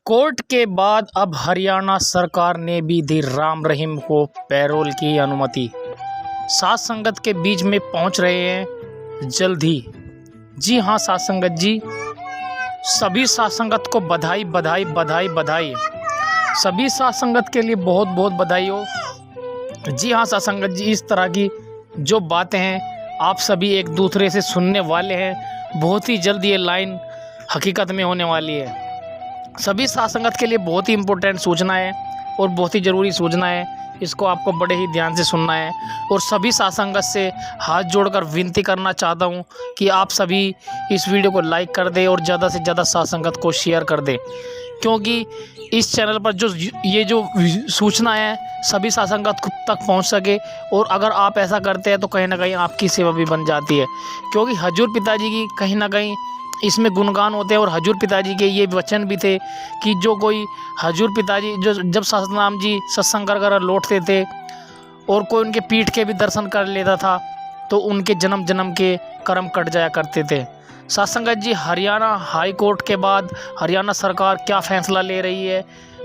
Court के बाद अब हरियाणा सरकार ने भी दी राम रहीम को पैरोल की अनुमति। साथ संगत के बीच में पहुंच रहे हैं जल्द ही। जी हां साथ संगत जी, सभी साथ संगत को बधाई बधाई बधाई बधाई। सभी साथ संगत के लिए बहुत बहुत बधाई हो। जी हां साथ संगत जी, इस तरह की जो बातें हैं आप सभी एक दूसरे से सुनने वाले हैं। बहुत ही जल्द ये लाइन हकीकत में होने वाली है। सभी साथ संगत के लिए बहुत ही इम्पोर्टेंट सूचना है और बहुत ही ज़रूरी सूचना है। इसको आपको बड़े ही ध्यान से सुनना है और सभी साथ संगत से हाथ जोड़कर विनती करना चाहता हूं कि आप सभी इस वीडियो को लाइक कर दें और ज़्यादा से ज़्यादा साथ संगत को शेयर कर दें, क्योंकि इस चैनल पर जो सूचना है सभी साथ संगत तक पहुंच सके। और अगर आप ऐसा करते हैं तो कहीं ना कहीं आपकी सेवा भी बन जाती है, क्योंकि हजूर पिताजी की कहीं ना कहीं इसमें गुणगान होते हैं। और हजूर पिताजी के ये वचन भी थे कि जो कोई हजूर पिताजी जो जब सतनाम जी सत्संग कर लौटते थे और कोई उनके पीठ के भी दर्शन कर लेता था तो उनके जन्म जन्म के कर्म कट जाया करते थे। साथ संगत जी, हरियाणा हाई कोर्ट के बाद हरियाणा सरकार क्या फ़ैसला ले रही है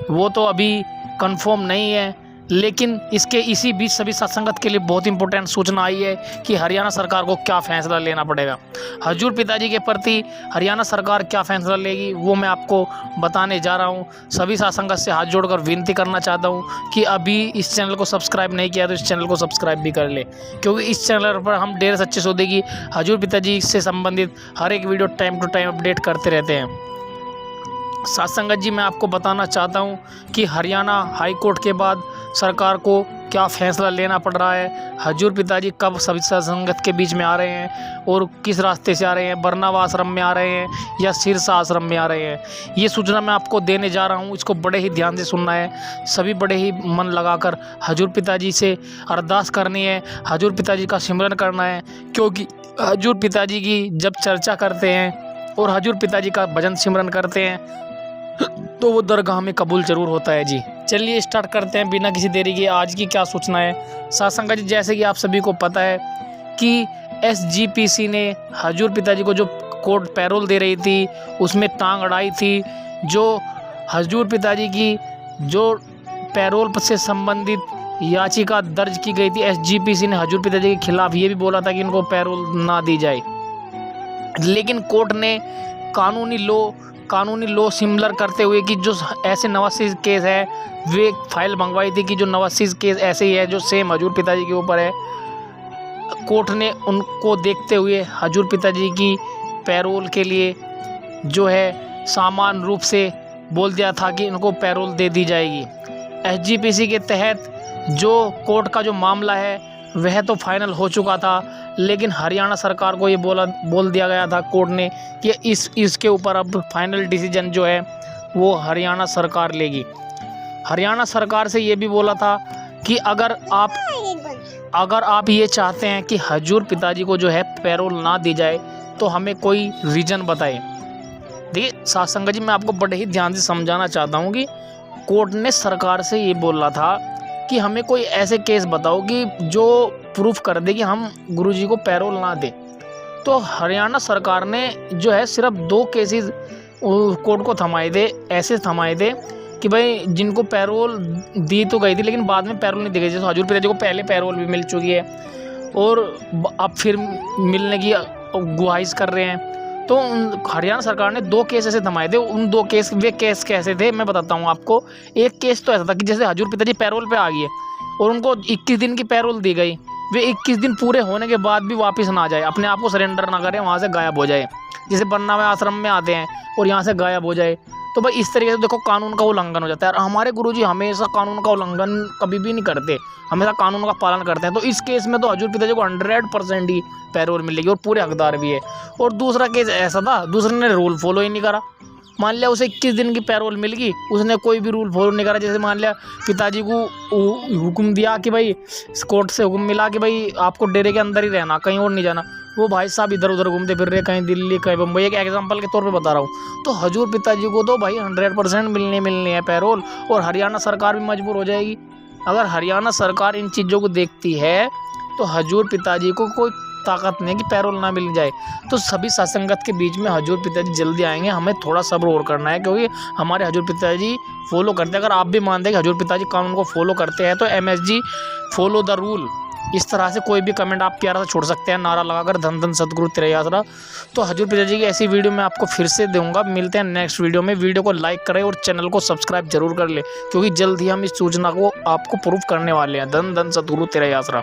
वो तो अभी कंफर्म नहीं है, लेकिन इसी बीच सभी साथ संगत के लिए बहुत इंपॉर्टेंट सूचना आई है कि हरियाणा सरकार को क्या फ़ैसला लेना पड़ेगा। हजूर पिताजी के प्रति हरियाणा सरकार क्या फ़ैसला लेगी वो मैं आपको बताने जा रहा हूं। सभी साथ संगत से हाथ जोड़कर विनती करना चाहता हूं कि अभी इस चैनल को सब्सक्राइब नहीं किया तो इस चैनल को सब्सक्राइब भी कर ले, क्योंकि इस चैनल पर हम ढेर सच्चे सौदे की हजूर पिताजी से संबंधित हर एक video time to time update करते रहते हैं। साथ संगत जी, मैं आपको बताना चाहता हूं कि हरियाणा हाई कोर्ट के बाद सरकार को क्या फ़ैसला लेना पड़ रहा है। हजूर पिताजी कब सभी साथ संगत के बीच में आ रहे हैं और किस रास्ते से आ रहे हैं, बरनावा आश्रम में आ रहे हैं या सिरसा आश्रम में आ रहे हैं, ये सूचना मैं आपको देने जा रहा हूँ। इसको बड़े ही ध्यान से सुनना है। सभी बड़े ही मन लगाकर हजूर पिताजी से अरदास करनी है, हजूर पिताजी का सिमरन करना है, क्योंकि हजूर पिताजी की जब चर्चा करते हैं और हजूर पिताजी का भजन सिमरन करते हैं तो वो दरगाह में कबूल जरूर होता है। जी चलिए स्टार्ट करते हैं बिना किसी देरी के। आज की क्या सूचना है साथ संगत जी, जैसे कि आप सभी को पता है कि SGPC ने हजूर पिताजी को जो कोर्ट पैरोल दे रही थी उसमें टांग अड़ाई थी। जो हजूर पिताजी की जो पैरोल से संबंधित याचिका दर्ज की गई थी, SGPC ने हजूर पिताजी के खिलाफ ये भी बोला था कि इनको पैरोल ना दी जाए, लेकिन कोर्ट ने कानूनी लॉ सिमिलर करते हुए कि जो ऐसे 89 केस है वे फाइल मंगवाई थी कि जो 89 केस ऐसे ही है जो सेम हजूर पिताजी के ऊपर है। कोर्ट ने उनको देखते हुए हजूर पिताजी की पैरोल के लिए जो है सामान्य रूप से बोल दिया था कि इनको पैरोल दे दी जाएगी। SGPC के तहत जो कोर्ट का जो मामला है वह तो फाइनल हो चुका था, लेकिन हरियाणा सरकार को ये बोल दिया गया था कोर्ट ने कि इसके ऊपर अब फाइनल डिसीजन जो है वो हरियाणा सरकार लेगी। हरियाणा सरकार से ये भी बोला था कि अगर आप ये चाहते हैं कि हजूर पिताजी को जो है पैरोल ना दी जाए तो हमें कोई रीज़न बताएं। देखिए साथ संगत जी, मैं आपको बड़े ही ध्यान से समझाना चाहता हूँ कि कोर्ट ने सरकार से ये बोला था कि हमें कोई ऐसे केस बताओ कि जो प्रूफ कर दे कि हम गुरुजी को पैरोल ना दे। तो हरियाणा सरकार ने जो है सिर्फ 2 केसेस कोर्ट को ऐसे थमाए थे कि भाई जिनको पैरोल दी तो गई थी लेकिन बाद में पैरोल नहीं दी गई। जैसे हजूर पिताजी को पहले पैरोल भी मिल चुकी है और अब फिर मिलने की गुहाइश कर रहे हैं। तो हरियाणा सरकार ने 2 केस ऐसे थमाए थे। उन 2 केस कैसे थे मैं बताता हूँ आपको। एक केस तो ऐसा था कि जैसे हजूर पिताजी पैरोल पे आ गए और उनको 21 दिन की पैरोल दी गई, वे 21 दिन पूरे होने के बाद भी वापस ना जाए, अपने आप को सरेंडर ना करें, वहाँ से गायब हो जाए, जैसे बरनावा आश्रम में आते हैं और यहाँ से गायब हो जाए। तो भाई इस तरीके से देखो कानून का उल्लंघन हो जाता है। और हमारे गुरुजी हमेशा कानून का उल्लंघन कभी भी नहीं करते, हमेशा कानून का पालन करते हैं। तो इस केस में तो हजूर पिताजी को 100% ही पैरोल मिलेगी और पूरे हकदार भी है। और दूसरा केस ऐसा था, दूसरे ने रूल फॉलो ही नहीं करा। मान लिया उसे 21 दिन की पैरोल मिल गई, उसने कोई भी रूल फॉलो नहीं करा। जैसे मान लिया पिताजी को हुक्म दिया कि भाई कोर्ट से हुक्म मिला कि भाई आपको डेरे के अंदर ही रहना, कहीं और नहीं जाना, वो भाई साहब इधर उधर घूमते फिर रहे, कहीं दिल्ली कहीं बम्बई। एक एग्जांपल के तौर पे बता रहा हूँ। तो हजूर पिताजी को तो भाई 100% मिलनी है पैरोल, और हरियाणा सरकार भी मजबूर हो जाएगी। अगर हरियाणा सरकार इन चीज़ों को देखती है तो हजूर पिताजी को कोई ताकत नहीं है कि पैरोल ना मिल जाए। तो सभी सत्संगत के बीच में हजूर पिताजी जल्दी आएंगे, हमें थोड़ा सब्र और करना है, क्योंकि हमारे हजूर पिताजी फॉलो करते हैं। अगर आप भी मानते हैं कि हजूर पिताजी कानून को फॉलो करते हैं तो MSG फॉलो द रूल, इस तरह से कोई भी कमेंट आप प्यारा सा छोड़ सकते हैं, नारा लगाकर धन धन सतगुरु तेरा आसरा। तो हजूर पिताजी की ऐसी वीडियो मैं आपको फिर से दूंगा। मिलते हैं नेक्स्ट वीडियो में। वीडियो को लाइक करें और चैनल को सब्सक्राइब जरूर कर ले, क्योंकि जल्द ही हम इस सूचना को आपको प्रूफ करने वाले हैं। धन धन सतगुरु तेरा आसरा।